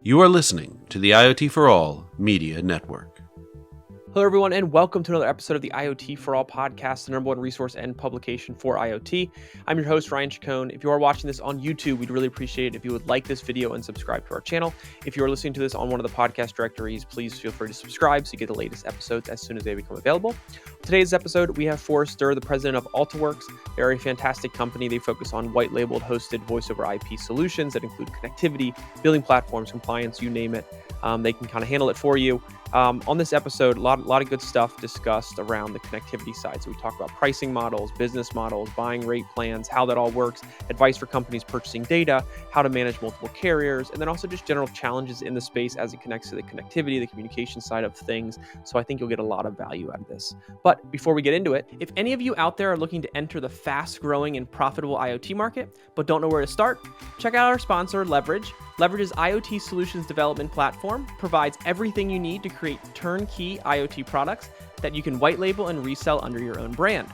You are listening to the IoT For All Media Network. Hello, everyone, and welcome to another episode of the IoT For All Podcast, the number one resource and publication for IoT. I'm your host, Ryan Chacon. If you are watching this on YouTube, we'd really appreciate it if you would like this video and subscribe to our channel. If you are listening to this on one of the podcast directories, please feel free to subscribe so you get the latest episodes as soon as they become available. Today's episode, we have Forrest Derr, the president of Altaworx. They're a fantastic company. They focus on white-labeled hosted voice-over IP solutions that include connectivity, billing platforms, compliance, you name it. They can kind of handle it for you. On this episode, a lot of good stuff discussed around the connectivity side. So we talk about pricing models, business models, buying rate plans, how that all works, advice for companies purchasing data, how to manage multiple carriers, and then also just general challenges in the space as it connects to the connectivity, the communication side of things. So I think you'll get a lot of value out of this. But before we get into it, if any of you out there are looking to enter the fast-growing and profitable IoT market, but don't know where to start, check out our sponsor, Leverage. Leverage's IoT solutions development platform provides everything you need to create turnkey IoT products that you can white label and resell under your own brand.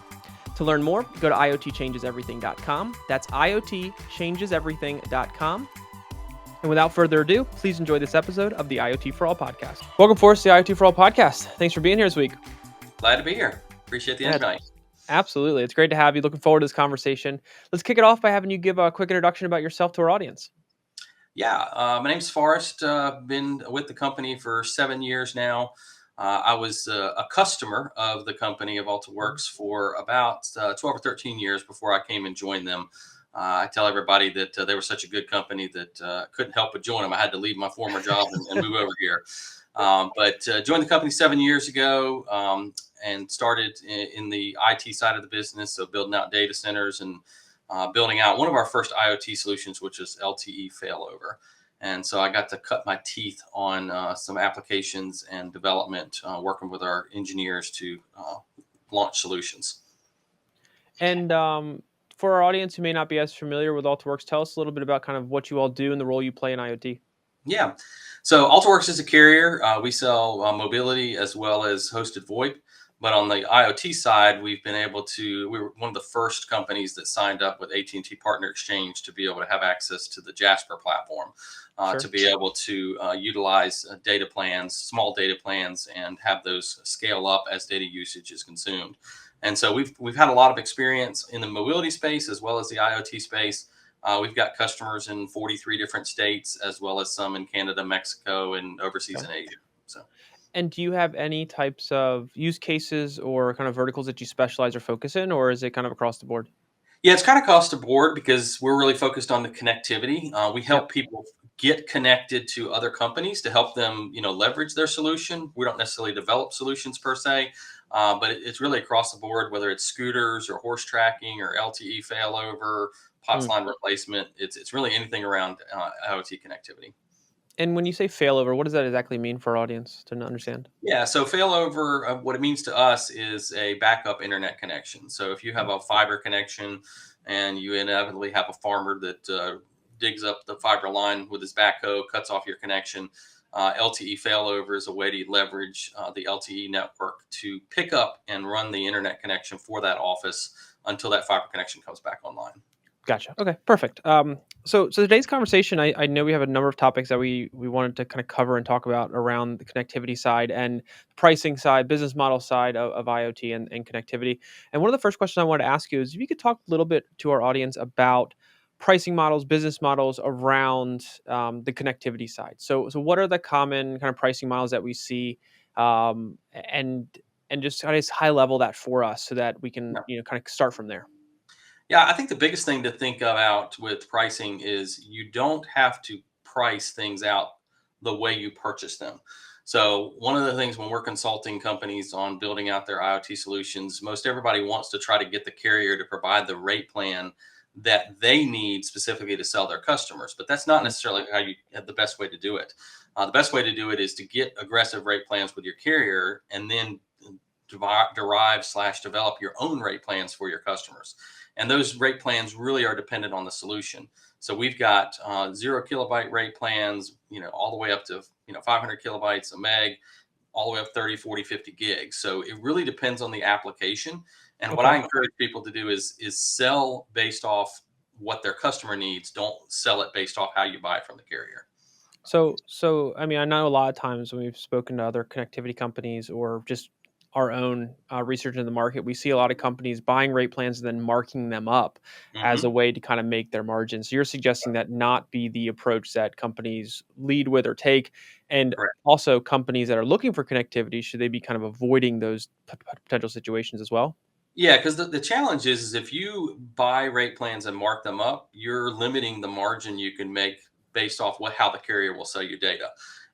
To learn more, go to iotchangeseverything.com. That's iotchangeseverything.com. And without further ado, please enjoy this episode of the IoT For All Podcast. Welcome, Forrest, to the IoT For All Podcast. Thanks for being here this week. Glad to be here. Appreciate the invite. Absolutely. It's great to have you. Looking forward to this conversation. Let's kick it off by having you give a quick introduction about yourself to our audience. Yeah, my name's Forrest. Been with the company for 7 years now. I was a customer of the company of Altaworx for about 12 or 13 years before I came and joined them. I tell everybody that they were such a good company that couldn't help but join them. I had to leave my former job and move over here. But joined the company 7 years ago and started in the IT side of the business, so building out data centers and building out one of our first IoT solutions, which is LTE failover. And so I got to cut my teeth on some applications and development, working with our engineers to launch solutions. And for our audience who may not be as familiar with Altwaworx, tell us a little bit about kind of what you all do and the role you play in IoT. Yeah. So Altaworx is a carrier. We sell mobility as well as hosted VoIP. But on the IoT side, we were one of the first companies that signed up with AT&T Partner Exchange to be able to have access to the Jasper platform, to be able to utilize data plans, small data plans, and have those scale up as data usage is consumed. And so we've had a lot of experience in the mobility space as well as the IoT space. We've got customers in 43 different states, as well as some in Canada, Mexico, and overseas in Asia. So. And do you have any types of use cases or kind of verticals that you specialize or focus in, or is it kind of across the board? Yeah, it's kind of across the board because we're really focused on the connectivity. We help people get connected to other companies to help them, leverage their solution. We don't necessarily develop solutions per se, but it's really across the board, whether it's scooters or horse tracking or LTE failover, POTS line replacement. It's really anything around IoT connectivity. And when you say failover, what does that exactly mean for our audience to understand? Yeah, so failover, what it means to us is a backup internet connection. So if you have a fiber connection and you inevitably have a farmer that digs up the fiber line with his backhoe, cuts off your connection, LTE failover is a way to leverage the LTE network to pick up and run the internet connection for that office until that fiber connection comes back online. Gotcha. Okay, perfect. So today's conversation, I know we have a number of topics that we wanted to kind of cover and talk about around the connectivity side and pricing side, business model side of IoT and connectivity. And one of the first questions I wanted to ask you is if you could talk a little bit to our audience about pricing models, business models around the connectivity side. So what are the common kind of pricing models that we see, and just kind of high level that for us so that we can kind of start from there. Yeah, I think the biggest thing to think about with pricing is you don't have to price things out the way you purchase them. So one of the things when we're consulting companies on building out their IoT solutions, most everybody wants to try to get the carrier to provide the rate plan that they need specifically to sell their customers. But that's not necessarily the best way to do it. The best way to do it is to get aggressive rate plans with your carrier and then develop your own rate plans for your customers. And those rate plans really are dependent on the solution. So we've got 0 kilobyte rate plans, all the way up to 500 kilobytes a meg, all the way up 30, 40, 50 gigs. So it really depends on the application. And what I encourage people to do is sell based off what their customer needs. Don't sell it based off how you buy it from the carrier. So I mean, I know a lot of times when we've spoken to other connectivity companies or just our own research in the market, we see a lot of companies buying rate plans and then marking them up as a Hmm. way to kind of make their margins. So you're suggesting that not be the approach that companies lead with or take, and Correct. also companies that are looking for connectivity, should they be kind of avoiding those potential situations as well? Yeah, because the challenge is if you buy rate plans and mark them up, you're limiting the margin you can make based off how the carrier will sell you data.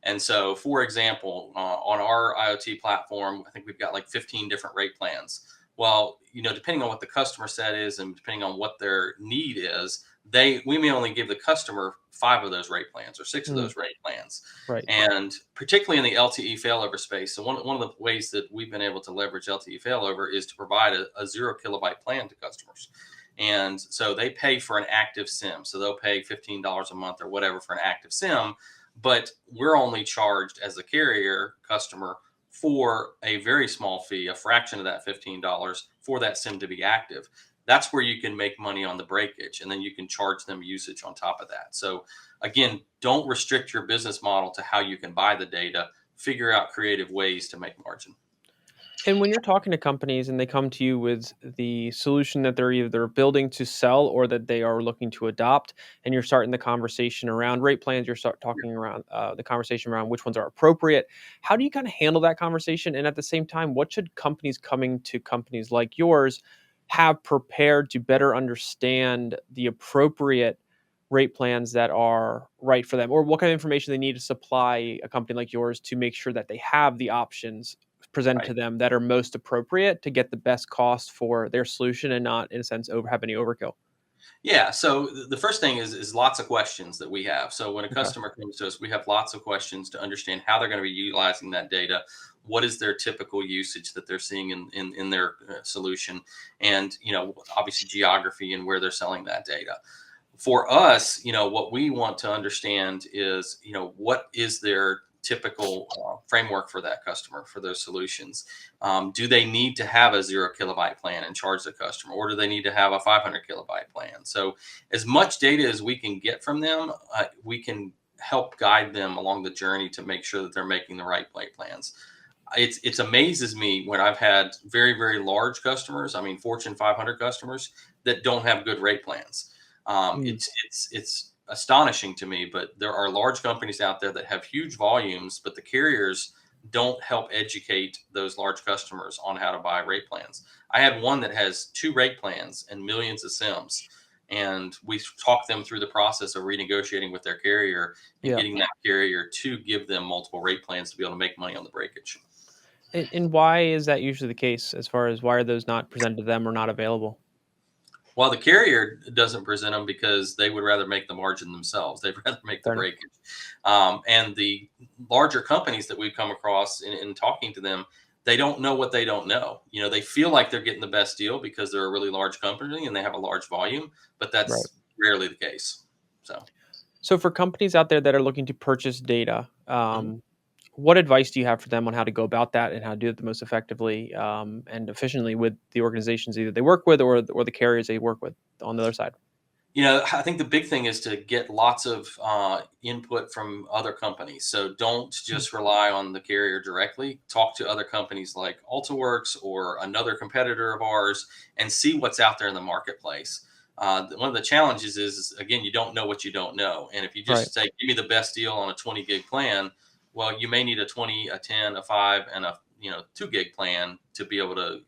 And so, for example, on our IoT platform, I think we've got like 15 different rate plans. Well, depending on what the customer set is and depending on what their need is, we may only give the customer 5 of those rate plans or 6 of Mm, those rate plans. right. And particularly in the LTE failover space. So one of the ways that we've been able to leverage LTE failover is to provide a 0 kilobyte plan to customers. And so they pay for an active SIM. So they'll pay $15 a month or whatever for an active SIM, but we're only charged as a carrier customer for a very small fee, a fraction of that $15 for that SIM to be active. That's where you can make money on the breakage, and then you can charge them usage on top of that. So again, don't restrict your business model to how you can buy the data. Figure out creative ways to make margin. And when you're talking to companies and they come to you with the solution that they're either building to sell or that they are looking to adopt, and you're starting the conversation around rate plans, you're start talking around the conversation around which ones are appropriate. How do you kind of handle that conversation? And at the same time, what should companies coming to companies like yours have prepared to better understand the appropriate rate plans that are right for them, or what kind of information they need to supply a company like yours to make sure that they have the options presented Right. to them that are most appropriate to get the best cost for their solution and not, in a sense, have any overkill? Yeah. So the first thing is lots of questions that we have. So when a Okay. customer comes to us, we have lots of questions to understand how they're going to be utilizing that data. What is their typical usage that they're seeing in their solution, and obviously geography and where they're selling that data. For us, what we want to understand is, what is their typical framework for that customer for those solutions. Do they need to have a 0 kilobyte plan and charge the customer, or do they need to have a 500 kilobyte plan? So as much data as we can get from them, we can help guide them along the journey to make sure that they're making the right rate plans. It's amazes me when I've had very, very large customers, I mean Fortune 500 customers, that don't have good rate plans. Mm, It's astonishing to me, but there are large companies out there that have huge volumes, but the carriers don't help educate those large customers on how to buy rate plans. I had one that has 2 rate plans and millions of SIMs, and we talked them through the process of renegotiating with their carrier and yeah. getting that carrier to give them multiple rate plans to be able to make money on the breakage. And why is that usually the case, as far as why are those not presented to them or not available? Well, the carrier doesn't present them because they would rather make the margin themselves. They'd rather make the Fair enough. breakage. And the larger companies that we've come across in talking to them, they don't know what they don't know. They feel like they're getting the best deal because they're a really large company and they have a large volume, but Right. that's rarely the case. So, So for companies out there that are looking to purchase data, mhm. what advice do you have for them on how to go about that and how to do it the most effectively and efficiently with the organizations either they work with or the carriers they work with on the other side? I think the big thing is to get lots of input from other companies. So don't Mm, just rely on the carrier directly. Talk to other companies like Altaworx or another competitor of ours and see what's out there in the marketplace. One of the challenges is, again, you don't know what you don't know. And if you right. just say, give me the best deal on a 20 gig plan, well, you may need a 20, a 10, a 5, and a 2 gig plan to be able to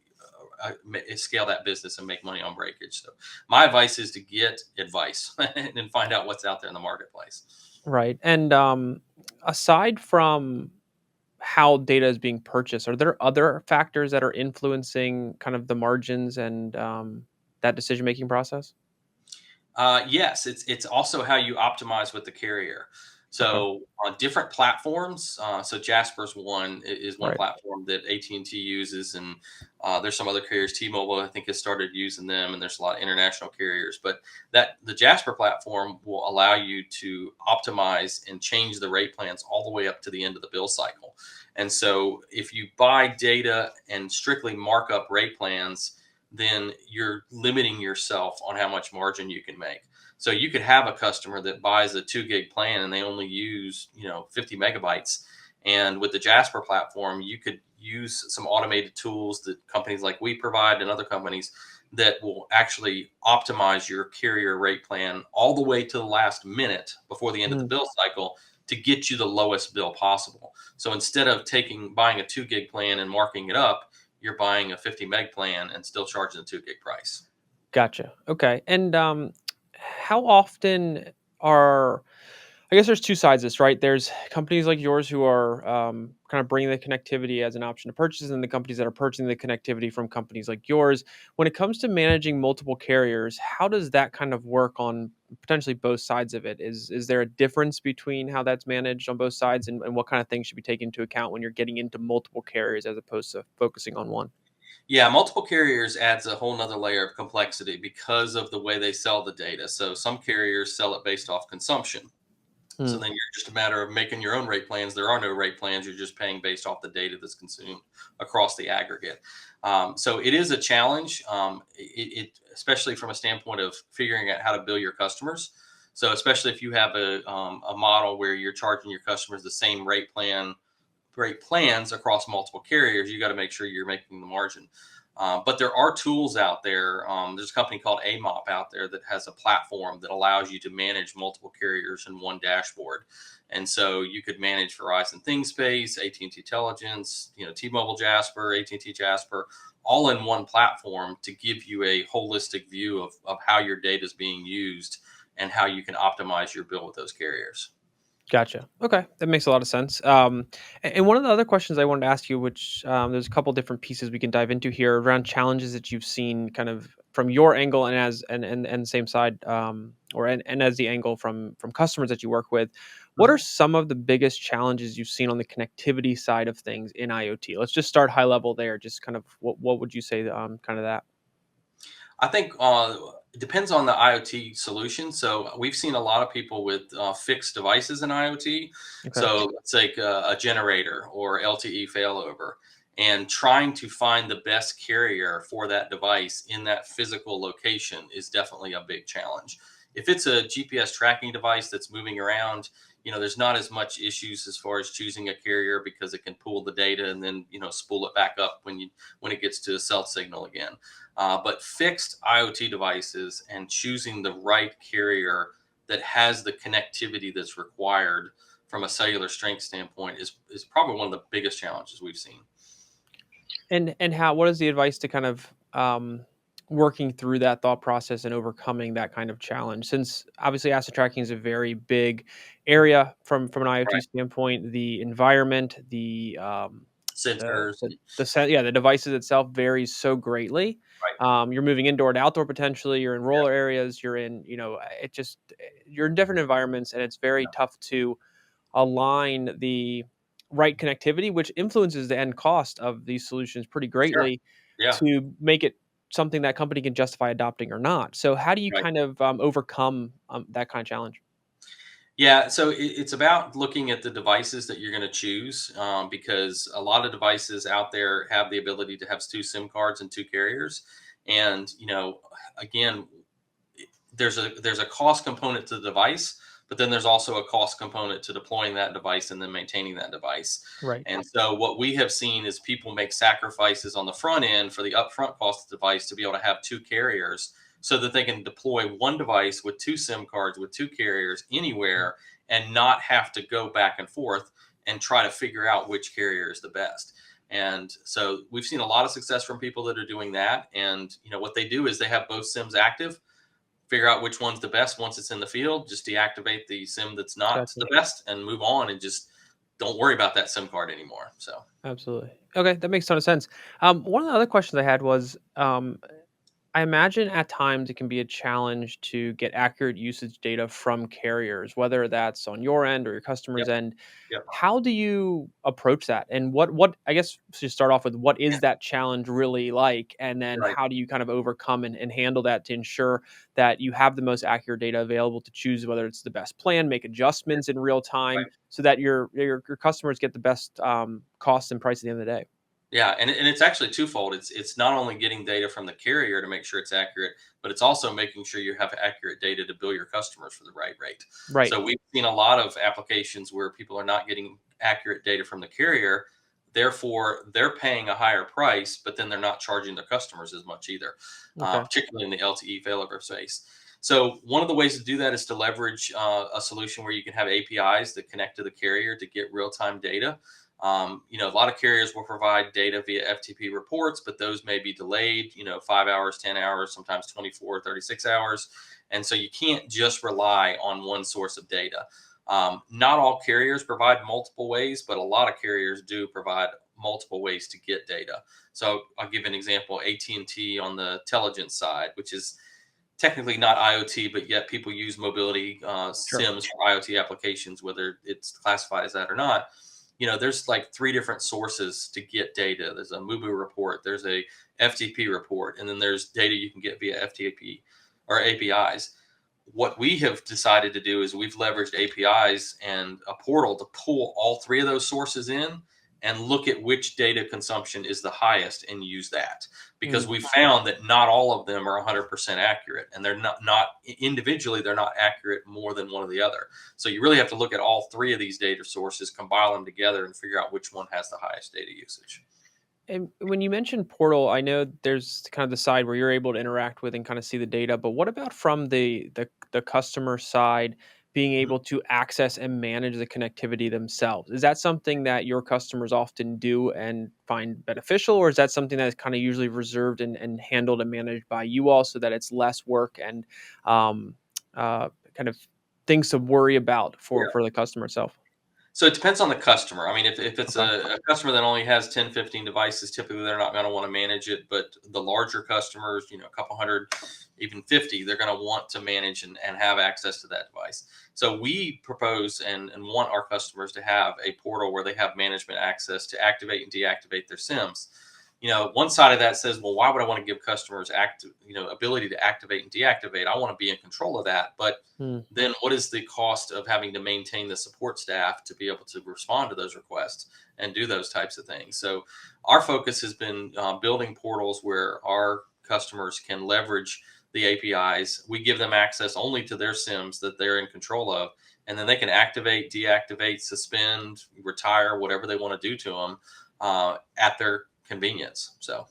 scale that business and make money on breakage. So my advice is to get advice and find out what's out there in the marketplace. Right. And aside from how data is being purchased, are there other factors that are influencing kind of the margins and that decision making process? Yes, it's also how you optimize with the carrier. Okay. So on different platforms, so Jasper's is one Right. platform that AT&T uses, and there's some other carriers. T-Mobile, I think, has started using them, and there's a lot of international carriers. But the Jasper platform will allow you to optimize and change the rate plans all the way up to the end of the bill cycle. And so if you buy data and strictly markup rate plans, then you're limiting yourself on how much margin you can make. So you could have a customer that buys a 2 gig plan and they only use, 50 megabytes. And with the Jasper platform, you could use some automated tools that companies like we provide and other companies that will actually optimize your carrier rate plan all the way to the last minute before the end of the Mm, bill cycle to get you the lowest bill possible. So instead of buying a 2 gig plan and marking it up, you're buying a 50 meg plan and still charging the 2 gig price. gotcha. Okay. And how often are I guess there's two sides to this, right? There's companies like yours who are kind of bringing the connectivity as an option to purchase, and the companies that are purchasing the connectivity from companies like yours. When it comes to managing multiple carriers, how does that kind of work on potentially both sides of it? Is there a difference between how that's managed on both sides, and what kind of things should be taken into account when you're getting into multiple carriers as opposed to focusing on one? Yeah, multiple carriers adds a whole nother layer of complexity because of the way they sell the data. So some carriers sell it based off consumption. So Hmm, then you're just a matter of making your own rate plans. There are no rate plans. You're just paying based off the data that's consumed across the aggregate. So it is a challenge, especially from a standpoint of figuring out how to bill your customers. So especially if you have a model where you're charging your customers the same rate plans across multiple carriers, you got to make sure you're making the margin. But there are tools out there. There's a company called AMOP out there that has a platform that allows you to manage multiple carriers in one dashboard. And so you could manage Verizon ThingSpace, AT&T Intelligence, T-Mobile Jasper, AT&T Jasper, all in one platform to give you a holistic view of how your data is being used and how you can optimize your bill with those carriers. gotcha. Okay, that makes a lot of sense. And one of the other questions I wanted to ask you, which there's a couple different pieces we can dive into here around challenges that you've seen, kind of from your angle, and as and same side, and as the angle from customers that you work with. What are Mhm. some of the biggest challenges you've seen on the connectivity side of things in IoT? Let's just start high level there. Just kind of what would you say, kind of that? I think it depends on the IoT solution. So we've seen a lot of people with fixed devices in IoT. Okay. So it's like a generator or LTE failover, and trying to find the best carrier for that device in that physical location is definitely a big challenge. If it's a GPS tracking device that's moving around, there's not as much issues as far as choosing a carrier because it can pull the data and then spool it back up when it gets to a cell signal again. But fixed IoT devices and choosing the right carrier that has the connectivity that's required from a cellular strength standpoint is probably one of the biggest challenges we've seen. And how what is the advice to kind of working through that thought process and overcoming that kind of challenge? Since obviously asset tracking is a very big area from an IoT Right. standpoint, the environment, Sensors. the devices itself varies so greatly. Right. You're moving indoor to outdoor potentially. You're in rural Yeah. areas. You're in it just you're in different environments, and it's very Yeah. tough to align the right connectivity, which influences the end cost of these solutions pretty Sure. greatly, Yeah. to make it something that company can justify adopting or not. So how do you Right. kind of overcome that kind of challenge? Yeah, so it's about looking at the devices that you're going to choose, because a lot of devices out there have the ability to have two SIM cards and two carriers, and again, there's a cost component to the device, but then there's also a cost component to deploying that device and then maintaining that device. Right. And so what we have seen is people make sacrifices on the front end for the upfront cost of the device to be able to have two carriers so that they can deploy one device with two SIM cards with two carriers anywhere and not have to go back and forth and try to figure out which carrier is the best. And so we've seen a lot of success from people that are doing that. And what they do is they have both SIMs active, figure out which one's the best once it's in the field, just deactivate the SIM that's not Gotcha. the best and move on and just don't worry about that SIM card anymore. So, Absolutely. Okay, that makes a ton of sense. One of the other questions I had was, I imagine at times it can be a challenge to get accurate usage data from carriers, whether that's on your end or your yep, customer's end. yep, How do you approach that? And what I guess to start off with, what is that challenge really like? And then right, how do you kind of overcome and handle that to ensure that you have the most accurate data available to choose whether it's the best plan, make adjustments in real time right. so that your customers get the best cost and price at the end of the day? Yeah, and it's actually twofold. It's not only getting data from the carrier to make sure it's accurate, but it's also making sure you have accurate data to bill your customers for the right rate. Right. So we've seen a lot of applications where people are not getting accurate data from the carrier. Therefore, they're paying a higher price, but then they're not charging their customers as much either, Okay. particularly in the LTE failover space. So one of the ways to do that is to leverage a solution where you can have APIs that connect to the carrier to get real-time data. A lot of carriers will provide data via FTP reports, but those may be delayed, 5 hours, 10 hours, sometimes 24, 36 hours. And so you can't just rely on one source of data. Not all carriers provide multiple ways, but a lot of carriers do provide multiple ways to get data. So I'll give an example. AT&T on the intelligence side, which is technically not IoT, but yet people use mobility Sure. SIMs for IoT applications, whether it's classified as that or not. There's like three different sources to get data. There's a Mubu report, there's a FTP report, and then there's data you can get via FTP or APIs. What we have decided to do is we've leveraged APIs and a portal to pull all three of those sources in and look at which data consumption is the highest and use that, because Mm. we found that not all of them are 100% accurate, and they're not individually, they're not accurate more than one or the other. So you really have to look at all three of these data sources, combine them together, and figure out which one has the highest data usage. And when you mentioned portal, I know there's kind of the side where you're able to interact with and kind of see the data, but what about from the customer side being Mhm. able to access and manage the connectivity themselves? Is that something that your customers often do and find beneficial, or is that something that is kind of usually reserved and handled and managed by you all so that it's less work and um, kind of things to worry about Yeah. for the customer itself? So it depends on the customer. I mean, if it's Okay. a customer that only has 10, 15 devices, typically they're not going to want to manage it. But the larger customers, a couple hundred, even 50, they're going to want to manage and have access to that device. So we propose and want our customers to have a portal where they have management access to activate and deactivate their SIMs. One side of that says, well, why would I want to give customers ability to activate and deactivate? I want to be in control of that. But Hmm. then what is the cost of having to maintain the support staff to be able to respond to those requests and do those types of things? So our focus has been building portals where our customers can leverage the APIs. We give them access only to their SIMs that they're in control of, and then they can activate, deactivate, suspend, retire, whatever they want to do to them at their convenience. So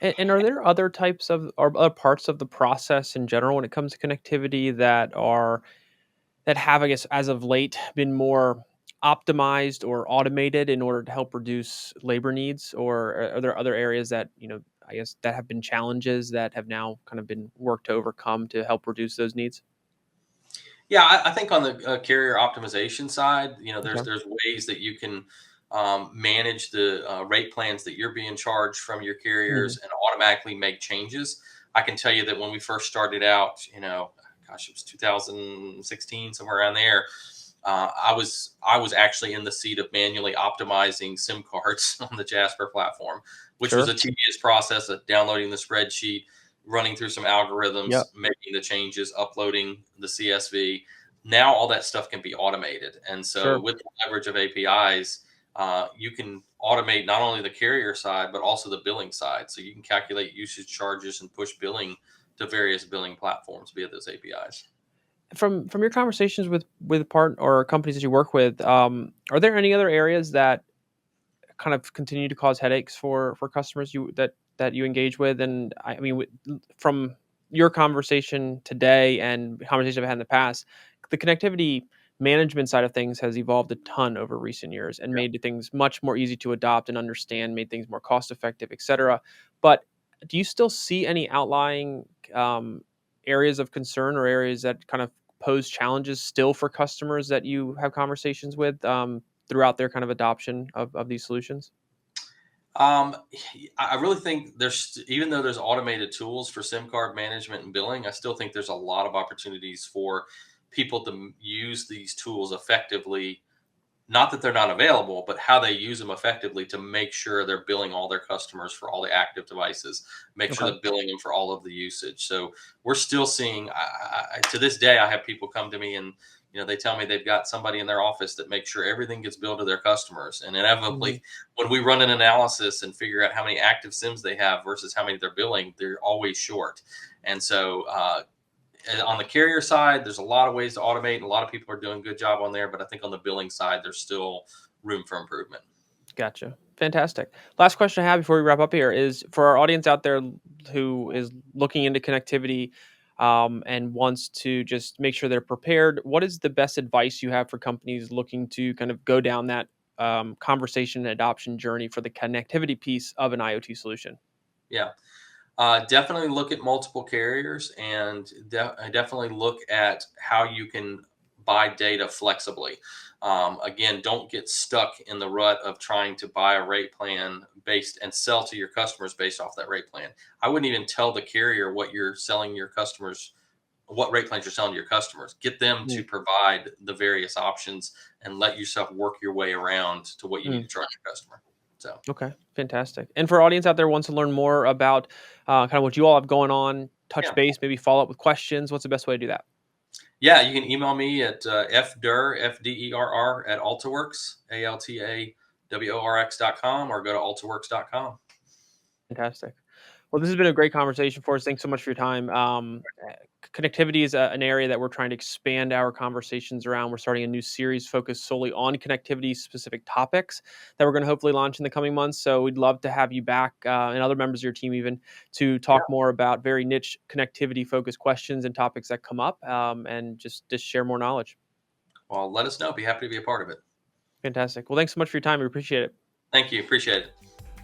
And are there other types of or other parts of the process in general when it comes to connectivity that have, I guess, as of late, been more optimized or automated in order to help reduce labor needs? Or are there other areas that, I guess, that have been challenges that have now kind of been worked to overcome to help reduce those needs? yeah, I think on the carrier optimization side, Okay. there's ways that you can manage the rate plans that you're being charged from your Mhm. carriers and automatically make changes. I can tell you that when we first started out, gosh, it was 2016, somewhere around there. I was actually in the seat of manually optimizing SIM cards on the Jasper platform, which was Sure. a tedious process of downloading the spreadsheet, running through some algorithms, Yep. making the changes, uploading the CSV. Now all that stuff can be automated, and so Sure. with the leverage of APIs, you can automate not only the carrier side but also the billing side. So you can calculate usage charges and push billing to various billing platforms via those APIs. From your conversations with part or companies that you work with, are there any other areas that kind of continue to cause headaches for customers that you engage with? And I mean, from your conversation today and conversations I've had in the past, the connectivity management side of things has evolved a ton over recent years and made things much more easy to adopt and understand, made things more cost effective, etc. But do you still see any outlying areas of concern or areas that kind of pose challenges still for customers that you have conversations with? Throughout their kind of adoption of these solutions? Um, I really think even though there's automated tools for SIM card management and billing, I still think there's a lot of opportunities for people to use these tools effectively. Not that they're not available, but how they use them effectively to make sure they're billing all their customers for all the active devices, make sure Okay. they're billing them for all of the usage. So we're still seeing, to this day, I have people come to me and they tell me they've got somebody in their office that makes sure everything gets billed to their customers. And inevitably, when we run an analysis and figure out how many active SIMs they have versus how many they're billing, they're always short. And so on the carrier side, there's a lot of ways to automate, and a lot of people are doing a good job on there. But I think on the billing side, there's still room for improvement. Gotcha. Fantastic. Last question I have before we wrap up here is for our audience out there who is looking into connectivity and wants to just make sure they're prepared. What is the best advice you have for companies looking to kind of go down that conversation and adoption journey for the connectivity piece of an IoT solution? Yeah. Definitely look at multiple carriers, and definitely look at how you can buy data flexibly. Again, don't get stuck in the rut of trying to buy a rate plan based and sell to your customers based off that rate plan. I wouldn't even tell the carrier what you're selling your customers, what rate plans you're selling to your customers. Get them to provide the various options and let yourself work your way around to what you need to charge your customer. So, okay, fantastic. And for our audience out there who wants to learn more about kind of what you all have going on, touch base, maybe follow up with questions, what's the best way to do that? Yeah, you can email me at fderr, F-D-E-R-R, at Altaworx, Altaworx.com, or go to Altwaworx.com. Fantastic. Well, this has been a great conversation for us. Thanks so much for your time. Connectivity is an area that we're trying to expand our conversations around. We're starting a new series focused solely on connectivity specific topics that we're going to hopefully launch in the coming months. So we'd love to have you back and other members of your team even to talk more about very niche connectivity focused questions and topics that come up and just share more knowledge. Well, let us know. Be happy to be a part of it. Fantastic. Well, thanks so much for your time. We appreciate it. Thank you. Appreciate it.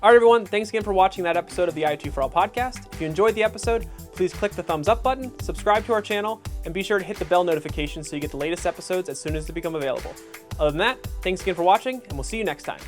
All right, everyone. Thanks again for watching that episode of the IoT For All podcast. If you enjoyed the episode, please click the thumbs up button, subscribe to our channel, and be sure to hit the bell notification so you get the latest episodes as soon as they become available. Other than that, thanks again for watching, and we'll see you next time.